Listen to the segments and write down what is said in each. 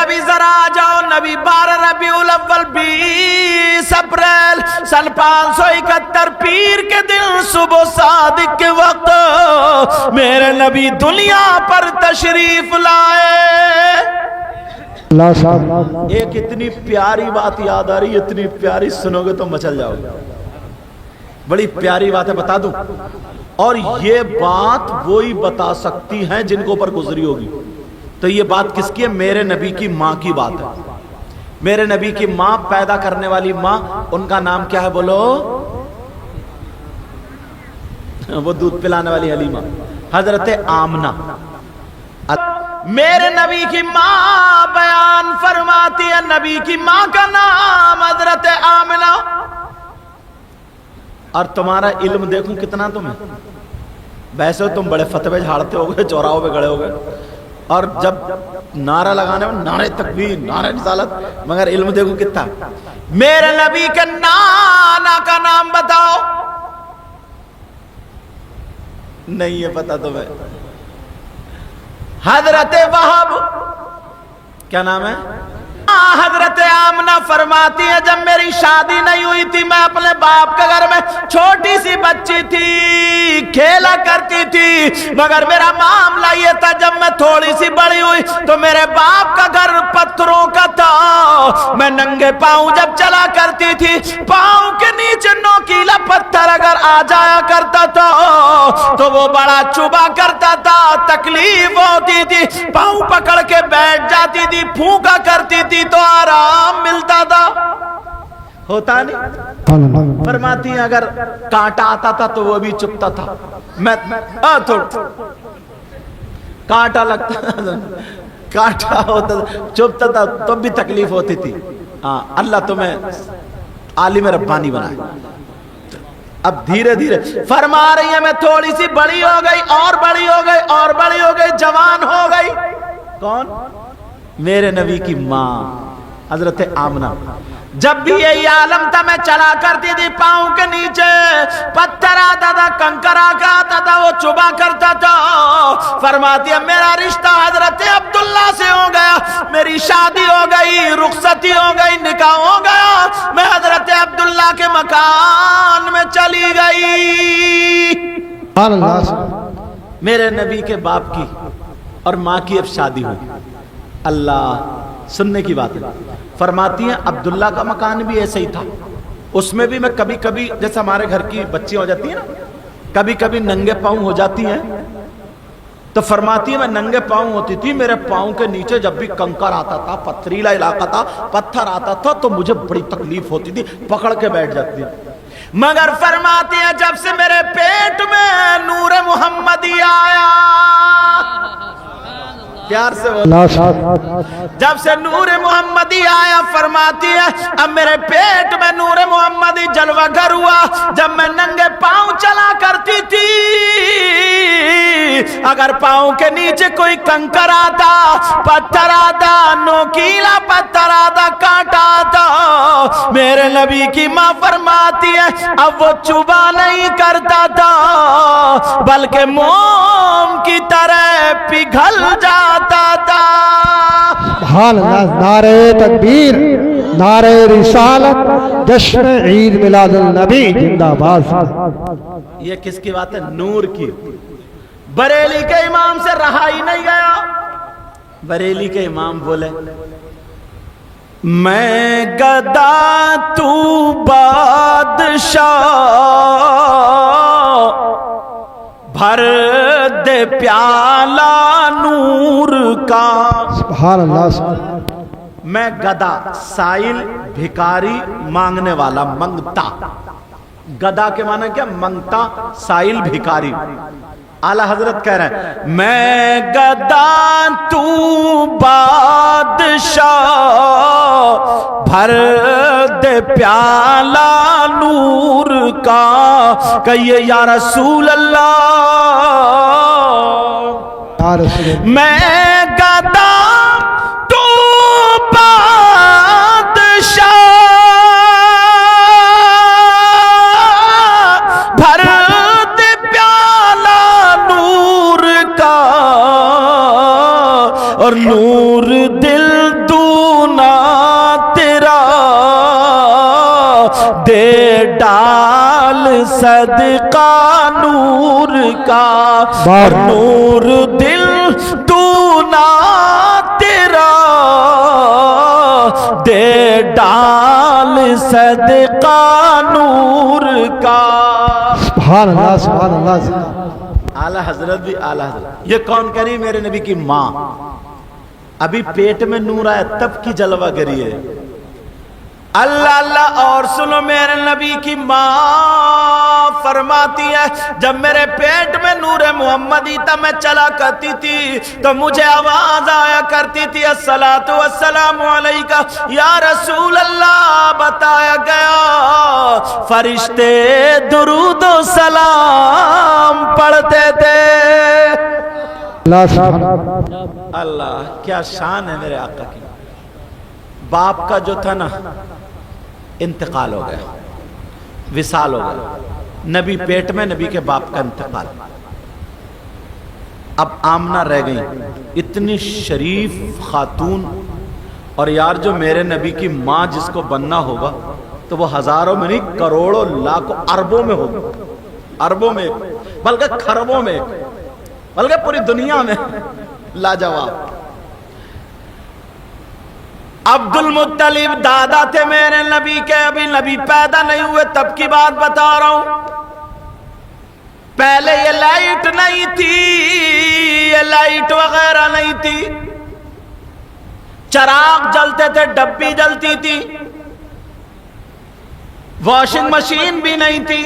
نبی ذرا آ جاؤ نبی 12 ربیع الاول 20 اپریل سن 571 پیر کے دن صبح صادق کے وقت میرے نبی دنیا پر تشریف لائے۔ اللہ صاحب ایک اتنی پیاری بات یاد آ رہی، اتنی پیاری، سنو گے تو مچل جاؤ گے، بڑی پیاری بات ہے، بتا دوں۔ اور یہ بات وہی بتا سکتی ہیں جن کو اوپر گزری ہوگی۔ تو یہ بات کس کی ہے؟ میرے نبی کی ماں کی بات ہے۔ میرے نبی کی ماں، پیدا کرنے والی ماں، ان کا نام کیا ہے بولو؟ وہ دودھ پلانے والی حلیمہ، حضرت آمنہ۔ میرے نبی کی ماں بیان فرماتی ہے، نبی کی ماں کا نام حضرت آمنہ۔ اور تمہارا علم دیکھوں کتنا تمہیں، ویسے تم بڑے فتوے جھاڑتے ہو گئے، چوراہوں پہ کھڑے ہو گئے، اور جب نعرہ لگانے میں نعرہ تکبیر، نعرہ رسالت، مگر علم دیکھو کتنا۔ میرے نبی کے نانا کا نام بتاؤ، نہیں ہے پتا تمہیں؟ حضرت وہب، کیا نام ہے؟ حضرت آمنہ فرماتی ہے جب میری شادی نہیں ہوئی تھی، میں اپنے باپ کے گھر میں چھوٹی سی بچی تھی، کھیلا کرتی تھی، مگر میرا معاملہ یہ تھا جب میں تھوڑی سی بڑی ہوئی تو میرے باپ کا گھر پتھروں کا تھا، میں ننگے پاؤں جب چلا کرتی تھی، پاؤں کے نیچے نوکیلا پتھر اگر آ جایا کرتا تھا تو وہ بڑا چبا کرتا تھا، تکلیف ہوتی تھی، پاؤں پکڑ کے بیٹھ جاتی تھی، پھونکا کرتی تھی تو آرام ملتا تھا، ہوتا نہیں؟ فرماتی ہیں اگر کانٹا آتا تھا تو وہ بھی چپتا تھا، میں کانٹا لگتا تھا، کانٹا ہوتا تھا، چپتا تھا، تب بھی تکلیف ہوتی تھی۔ اللہ تمہیں عالم ربانی بنائے۔ اب دھیرے دھیرے فرما رہی ہے میں تھوڑی سی بڑی ہو گئی، اور بڑی ہو گئی، اور بڑی ہو گئی، جوان ہو گئی۔ کون؟ میرے نبی کی ماں حضرت آمنہ۔ جب بھی یہی عالم تھا میں چلا کرتی تھی، پاؤں کے نیچے پتھر آتا تھا، کنکر آتا تھا، وہ چبا کرتا تھا۔ فرماتی ہے میرا رشتہ حضرت عبداللہ سے ہو گیا، میری شادی ہو گئی، رخصتی ہو گئی، نکاح ہو گیا، میں حضرت عبداللہ کے مکان میں چلی گئی۔ میرے نبی کے باپ کی اور ماں کی اب شادی ہوئی۔ اللہ، سننے کی بات ہے۔ فرماتی ہیں عبداللہ کا مکان بھی ایسے ہی تھا، اس میں بھی میں کبھی کبھی، جیسے ہمارے گھر کی بچیاں ہو جاتی ہیں نا، کبھی کبھی ننگے پاؤں ہو جاتی ہیں، تو فرماتی ہے میں ننگے پاؤں ہوتی تھی، میرے پاؤں کے نیچے جب بھی کنکر آتا تھا، پتھریلا علاقہ تھا، پتھر آتا تھا تو مجھے بڑی تکلیف ہوتی تھی، پکڑ کے بیٹھ جاتی تھی۔ مگر فرماتی ہے جب سے میرے پیٹ میں نور محمدی آیا، پیار سے جب سے نور محمدی آیا، فرماتی ہے اب میرے پیٹ میں نور محمدی جلوہ گر ہوا۔ جب میں ننگے پاؤں چلا کرتی تھی، اگر پاؤں کے نیچے کوئی کنکر آتا، پتھر آتا، نوکیلا پتھر آتا، کانٹا آتا، میرے نبی کی ماں فرماتی ہے اب وہ چبا نہیں کرتا تھا، بلکہ موم کی طرح پگھل جاتا تھا۔ سبحان اللہ، نعرہ تکبیر، نعرہ رسالت، جشن عید میلاد النبی زندہ باد۔ یہ کس کی بات ہے؟ نور کی۔ بریلی کے امام سے رہا ہی نہیں گیا۔ بریلی کے امام بولے میں گدا تو بادشاہ، بھر دے پیالہ نور کا۔ سبحان اللہ۔ میں گدا، سائل، بھکاری، مانگنے والا، منگتا۔ گدا کے معنی کیا؟ منگتا، سائل، بھکاری۔ اعلی حضرت کہہ رہے ہیں میں گدا تو بادشاہ، بھر دے پیالہ نور کا، کہیے یا رسول اللہ۔ میں گدا تو بادشاہ، بھر دے پیالہ نور کا، اور نور دل دونا تیرا دے ڈال صدقہ نور کا اور نور دل دونا تیرا دے ڈال صدقہ نور کا. سبحان اللہ سبحان اللہ. اعلیٰ حضرت بھی اعلیٰ حضرت. یہ کون کہہ رہی؟ میرے نبی کی ماں. ابھی پیٹ میں نور آیا تب کی جلوہ گری ہے. اللہ اللہ. اور سنو میرے نبی کی ماں فرماتی ہے جب میرے پیٹ میں نور محمدی تھا میں چلا کرتی تھی تو مجھے آواز آیا کرتی تھی الصلاۃ والسلام علیکہ یا رسول اللہ. بتایا گیا فرشتے درود و سلام پڑھتے تھے. اللہ کیا شان ہے میرے آقا کی. باپ کا جو تھا نا انتقال ہو گیا, وصال ہو گیا. نبی پیٹ میں, نبی کے باپ کا انتقال. اب آمنہ رہ گئی, اتنی شریف خاتون. اور یار جو میرے نبی کی ماں جس کو بننا ہوگا تو وہ ہزاروں میں نہیں, کروڑوں لاکھوں اربوں میں ہوگا. اربوں میں, بلکہ کھربوں میں, بلکہ پوری دنیا میں. لاجواب. عبد المطلب دادا تھے میرے نبی کے, ابھی نبی پیدا نہیں ہوئے تب کی بات بتا رہا ہوں. پہلے یہ لائٹ نہیں تھی, یہ لائٹ وغیرہ نہیں تھی. چراغ جلتے تھے, ڈبی جلتی تھی, واشنگ مشین بھی نہیں تھی.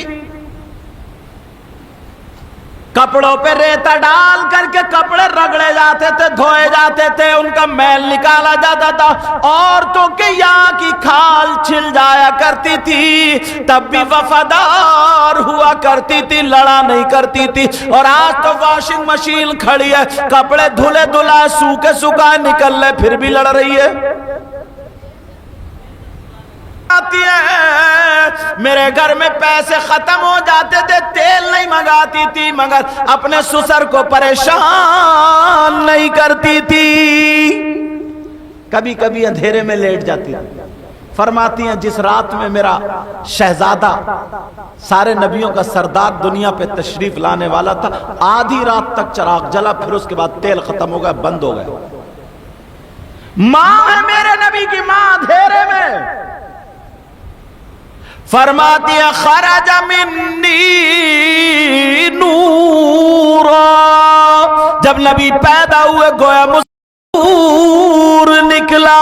کپڑوں پہ ریتا ڈال کر کے کپڑے رگڑے جاتے تھے, دھوئے جاتے تھے, ان کا میل نکالا جاتا تھا. عورتوں کے یہاں کی کھال چھل جایا کرتی تھی, تب بھی وفادار ہوا کرتی تھی, لڑا نہیں کرتی تھی. اور آج تو واشنگ مشین کھڑی ہے, کپڑے دھلے دھلائے سوکھے سکھائے نکل لے پھر بھی لڑ رہی ہے. میرے گھر میں پیسے ختم ہو جاتے تھے, تیل نہیں منگاتی تھی, مگر اپنے سسر کو پریشان نہیں کرتی تھی. کبھی کبھی اندھیرے میں لیٹ جاتی تھی. فرماتی ہیں جس رات میں میرا شہزادہ سارے نبیوں کا سردار دنیا پہ تشریف لانے والا تھا, آدھی رات تک چراغ جلا, پھر اس کے بعد تیل ختم ہو گیا, بند ہو گیا. ماں ہے میرے نبی کی ماں اندھیرے میں. فرماتی ہے خرج منی نورا, جب نبی پیدا ہوئے گویا نور نکلا.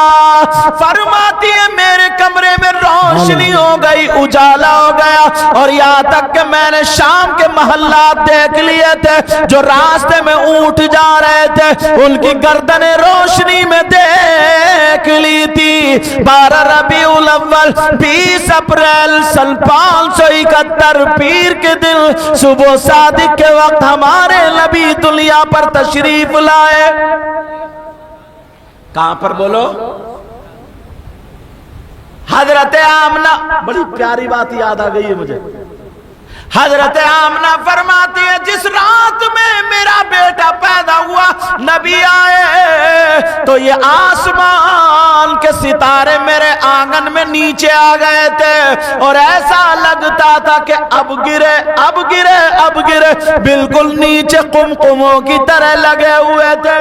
فرماتی ہے میرے کمرے میں روشنی ہو گئی, اجالا ہو گیا. اور یہاں تک کہ میں نے شام کے محلات دیکھ لیے تھے, جو راستے میں اونٹ جا رہے تھے ان کی گردنیں روشنی میں دیکھ لی تھی. 12 ربیع الاول 20 اپریل سن 571 پیر کے دن صبح صادق کے وقت ہمارے نبی دنیا پر تشریف لائے. کہاں پر بولو؟ حضرت آمنہ. بڑی پیاری بات یاد آ گئی ہے مجھے. حضرت آمنہ فرماتی ہے جس رات میں میرا بیٹا پیدا ہوا, نبی آئے تو یہ آسمان کے ستارے میرے آنگن میں نیچے آ گئے تھے, اور ایسا لگتا تھا کہ اب گرے اب گرے اب گرے, بالکل نیچے قمقموں کی طرح لگے ہوئے تھے.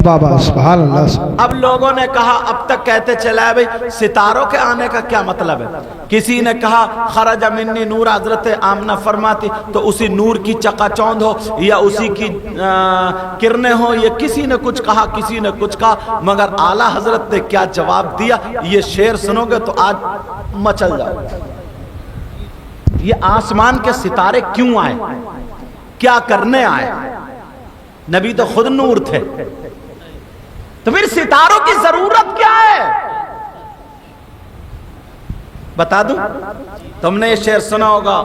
بابا سبحان اللہ. اب لوگوں نے کہا, اب تک کہتے چلا ہے بھئی ستاروں کے آنے کا کیا مطلب ہے. کسی نے کہا خرج منی نور, حضرت آمنہ فرماتی تو اسی نور کی چکا چوند ہو یا اسی کی کرنیں ہو. یہ کسی نے کچھ کہا, کسی نے کچھ کہا, مگر اعلیٰ حضرت نے کیا جواب دیا یہ شعر سنو گے تو آج مچل جاؤ. یہ آسمان کے ستارے کیوں آئے, کیا کرنے آئے؟ نبی تو خود نور تھے, تو پھر ستاروں کی ضرورت کیا ہے بتا دوں. تم نے یہ شعر سنا ہوگا,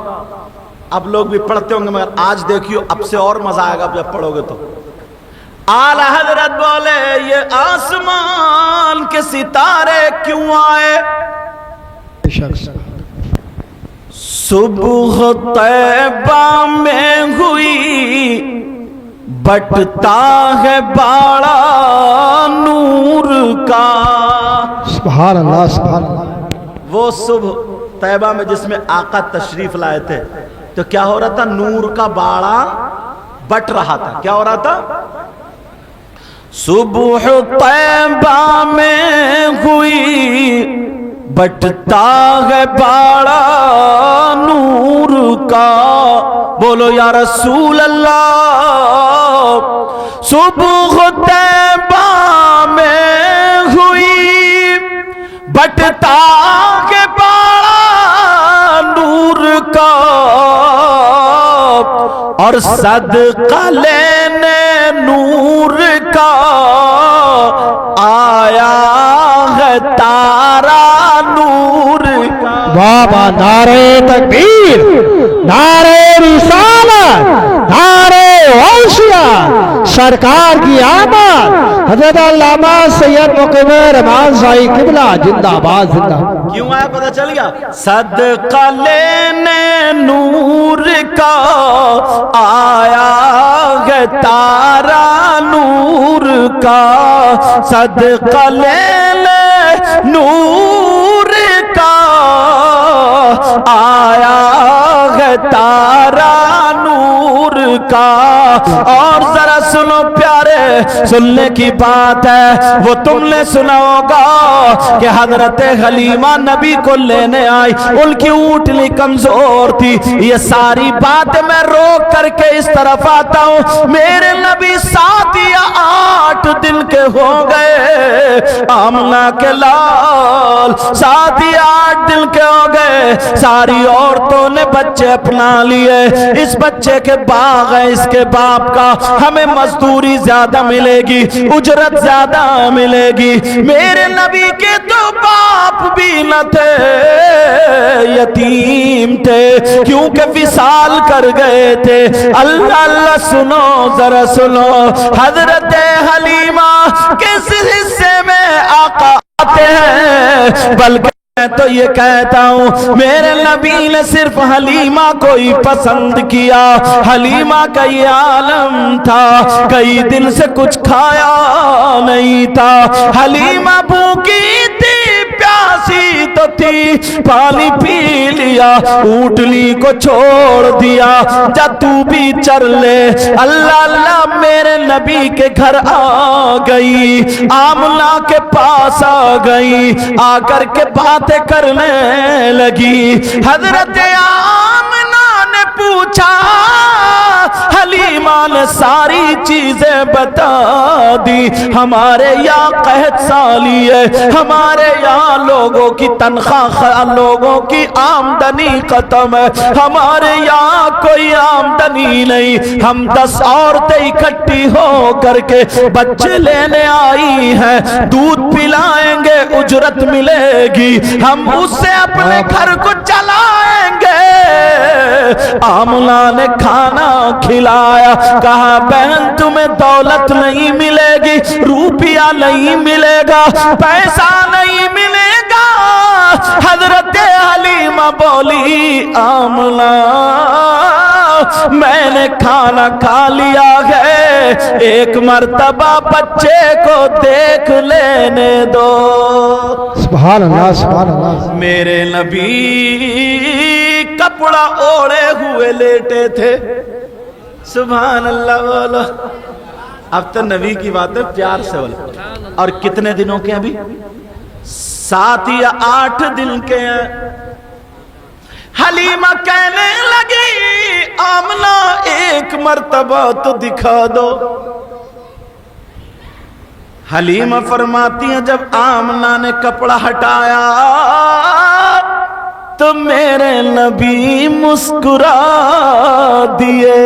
اب لوگ بھی پڑھتے ہوں گے, مگر آج دیکھیو اب سے اور مزہ آئے گا جب پڑھو گے تو. اعلیٰ حضرت بولے یہ آسمان کے ستارے کیوں آئے؟ صبح طیبہ میں ہوئی بٹتا ہے باڑا نور کا. سبحان اللہ سبحان اللہ. وہ صبح طیبہ میں جس میں آقا تشریف لائے تھے تو کیا ہو رہا تھا؟ نور کا باڑا بٹ رہا تھا. کیا ہو رہا تھا؟ صبح طیبہ میں ہوئی بٹتا ہے باڑا نور کا. بولو یا رسول اللہ. صبح طیبہ میں ہوئی بٹتا ہے باڑا نور کا اور صدقہ لینے نور کا آیا ہے تارا نور کا. بابا نعرہ تکبیر، نعرہ رسالت، نعرہ غوثیہ، سرکار کی آمد. حضرت علامہ سید مقیم رحمان شاہی قبلہ زندہ باد زندہ. کیوں آیا پتہ چل گیا؟ صدقہ لینے نور کا آیا ہے تارا نور کا. صدقہ لینے نور کا آیا ہے تارا نور کا. اور ذرا سنو پیارے، سننے کی بات ہے. وہ تم نے سنا ہوگا کہ حضرت حلیمہ نبی کو لینے آئی، ان کی اونٹنی کمزور تھی. یہ ساری باتیں میں روک کر کے اس طرف آتا ہوں. میرے نبی 7 یا 8 دن کے ہو گئے، آمنہ کے لال 7 یا 8 دن کے ہو گئے. ساری عورتوں نے بچے اپنا لیے. اس بچے کے باغ ہے اس کے باپ کا، ہمیں مزدوری زیادہ ملے گی، اجرت زیادہ ملے گی. میرے نبی کے تو باپ بھی نہ تھے، یتیم تھے کیونکہ وصال کر گئے تھے. اللہ اللہ سنو، ذرا سنو. حضرت حلیمہ کس حصے میں آقا آتے ہیں؟ بلکہ میں تو یہ کہتا ہوں میرے نبی نے صرف حلیمہ کو ہی پسند کیا. حلیمہ کا یہ عالم تھا، کئی دن سے کچھ کھایا نہیں تھا. حلیمہ بھوکی تھی، پیاسی تو تھی، پانی پی لیا، اونٹنی کو چھوڑ دیا، جا تو بھی چر لے. اللہ اللہ میرے نبی کے گھر آ گئی، آمنہ کے پاس آ گئی، آ کر کے باتیں کرنے لگی. حضرت آمنہ نے پوچھا، حلیمہ نے ساری چیزیں بتا دی. ہمارے یہاں قحط سالی ہے، ہمارے یہاں لوگوں کی تنخواہ، لوگوں کی آمدنی ختم ہے، ہمارے یہاں کوئی آمدنی نہیں. ہم 10 عورتیں اکٹھی ہو کر کے بچے لینے آئی ہیں، دودھ پلائیں گے، اجرت ملے گی، ہم اس سے اپنے گھر کو چلائیں گے. آمنہ نے کھانا کھلایا، کہا بہن تمہیں دولت نہیں ملے گی، روپیہ نہیں ملے گا، پیسہ نہیں ملے گا. حضرت حلیمہ بولی آمنہ میں نے کھانا کھا لیا ہے، ایک مرتبہ بچے کو دیکھ لینے دو. سبحان اللہ سبحان اللہ. میرے نبی کپڑا اوڑے ہوئے لیٹے تھے. سبحان اللہ بولو. اب تو نبی کی باتیں پیار سے بولو. اور کتنے دنوں کے ابھی؟ 7 یا 8 دن کے ہیں. حلیمہ کہنے لگی آمنہ ایک مرتبہ تو دکھا دو. حلیمہ فرماتی ہیں جب آمنہ نے کپڑا ہٹایا تو میرے نبی مسکرا دیے.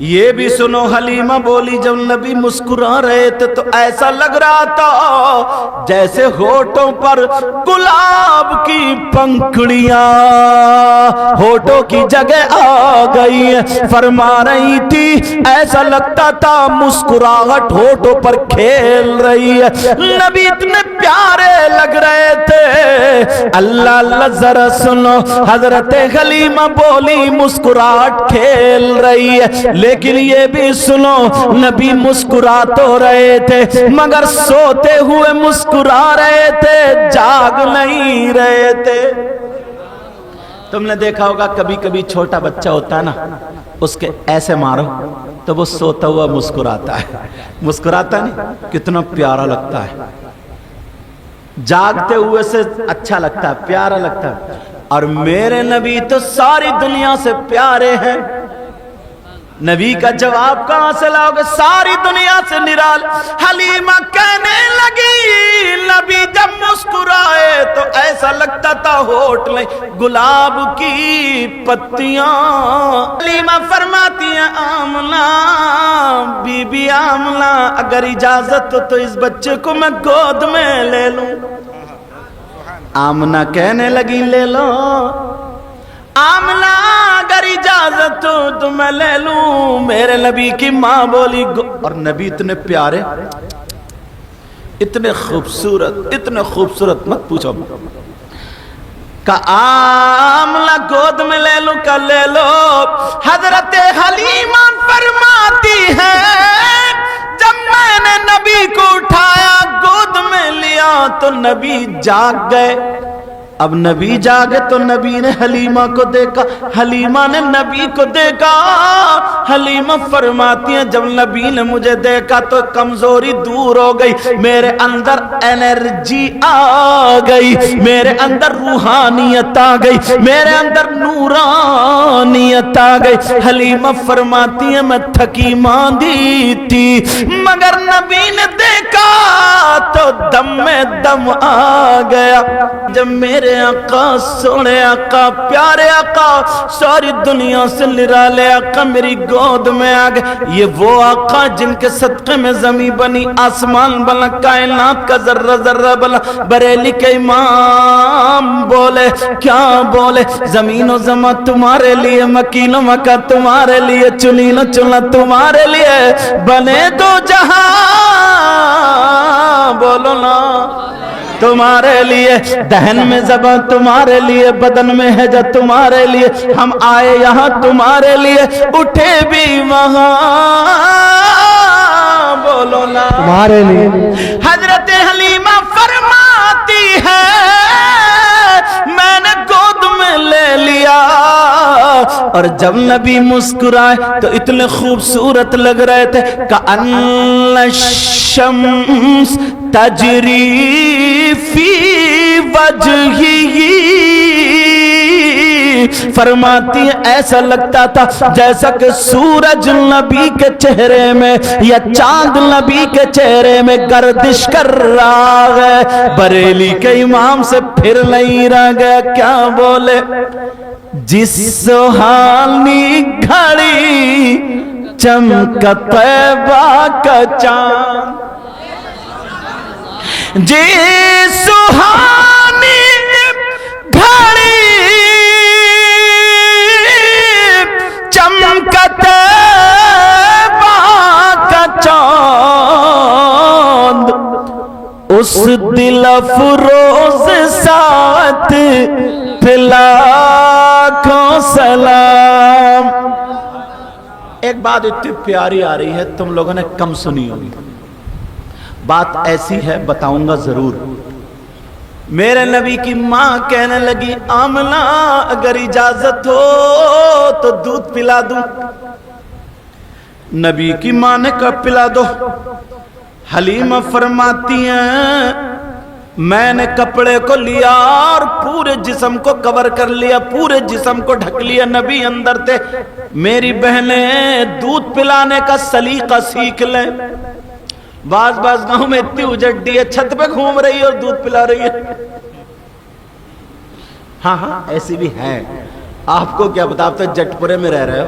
یہ بھی سنو حلیمہ بولی جب نبی مسکرا رہے تھے تو ایسا لگ رہا تھا جیسے ہونٹوں پر گلاب کی پنکھڑیاں ہونٹوں کی جگہ آ گئی ہیں۔ فرما رہی تھی ایسا لگتا تھا مسکراہٹ ہونٹوں پر کھیل رہی ہے، نبی اتنے پیارے لگ رہے تھے۔ اللہ اللہ ذرا سنو، حضرت حلیمہ بولی مسکراہٹ کھیل رہی ہے، لیکن یہ بھی سنو نبی مسکرا تو رہے تھے مگر سوتے ہوئے مسکرا رہے تھے، جاگ نہیں رہے تھے۔ تم نے دیکھا ہوگا کبھی کبھی چھوٹا بچہ ہوتا ہے نا، اس کے ایسے مارو تو وہ سوتا ہوا مسکراتا ہے، مسکراتا نہیں، کتنا پیارا لگتا ہے، جاگتے ہوئے سے اچھا لگتا ہے، پیارا لگتا ہے۔ اور میرے نبی تو ساری دنیا سے پیارے ہیں۔ نبی کا جواب کہاں سے لاؤ گے؟ ساری دنیا سے نرال۔ حلیمہ کہنے لگی نبی جب مسکرائے تو ایسا لگتا تھا ہونٹ لیں گلاب کی پتیاں۔ حلیمہ فرماتی ہیں آمنہ، بی بی آمنہ اگر اجازت ہو تو اس بچے کو میں گود میں لے لوں۔ آمنہ کہنے لگی لے لو، آمنہ اگر اجازت ہو تو میں لے لوں۔ میرے نبی کی ماں بولی، اور نبی اتنے پیارے، اتنے خوبصورت مت پوچھو، کہ آمنہ گود میں لے لوں، کہ لے لو۔ حضرت حلیمہ فرماتی ہے جب میں نے نبی کو اٹھایا گود میں لیا تو نبی جاگ گئے۔ اب نبی جاگے تو نبی نے حلیمہ کو دیکھا، حلیمہ نے نبی کو دیکھا۔ حلیمہ فرماتی ہیں جب نبی نے مجھے دیکھا تو کمزوری دور ہو گئی، میرے اندر انرجی آ گئی، میرے اندر روحانیت آ گئی، میرے اندر نورانیت آ گئی۔ حلیمہ فرماتی ہیں میں تھکی ماندی تھی مگر نبی نے دیکھا تو دم میں دم آ گیا۔ جب میرے آقا، سونے آقا، پیارے آقا، ساری دنیا سے نرالے آقا میری گود میں آ گئے، یہ وہ آقا جن کے صدقے میں زمین بنی، آسمان بنا، کائنات کا ذرہ ذرہ بنا۔ بریلی کے امام بولے، کیا بولے؟ زمین و زمان تمہارے لیے، مکین و مکہ تمہارے لیے، چنین و چنا تمہارے لیے، بنے دو جہاں بولو نا تمہارے لیے، دہن میں زبان تمہارے لیے، بدن میں ہے جب تمہارے لیے، ہم آئے یہاں تمہارے لیے، اٹھے بھی وہاں بولو نا تمہارے لیے۔ حضرت حلیمہ فرماتی ہے میں نے گود میں لے لیا، اور جب نبی مسکرائے تو اتنے خوبصورت لگ رہے تھے، کأن الشمس تجری فی وجہی، فرماتی ہیں ایسا لگتا تھا جیسا کہ سورج نبی کے چہرے میں یا چاند نبی کے چہرے میں گردش کر رہا ہے۔ بریلی کے امام سے پھر نہیں رہ گیا، کیا بولے؟ جس سہانی گھڑی چمکا طیبہ کا چاند، جس سہانی گھڑی چمکا طیبہ کا چاند، اس دل افروز ساتھ لاکھوں سلام۔ ایک بات اتنی پیاری آ رہی ہے، تم لوگوں نے کم سنی ہوگی، بات ایسی ہے بتاؤں گا ضرور۔ میرے نبی کی ماں کہنے لگی آمنہ اگر اجازت ہو تو دودھ پلا دوں۔ نبی کی ماں نے کہا پلا دو۔ حلیمہ فرماتی ہیں میں نے کپڑے کو لیا اور پورے جسم کو کور کر لیا، پورے جسم کو ڈھک لیا، نبی اندر تھے۔ میری بہنیں دودھ پلانے کا سلیقہ سیکھ لیں۔ بعض گاؤں میں اتنی اجڑی ہے، چھت پہ گھوم رہی ہے اور دودھ پلا رہی ہے۔ ہاں ایسی بھی ہے، آپ کو کیا بتا، آپ تو جٹ پورے میں رہ رہے ہو،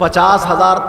50,000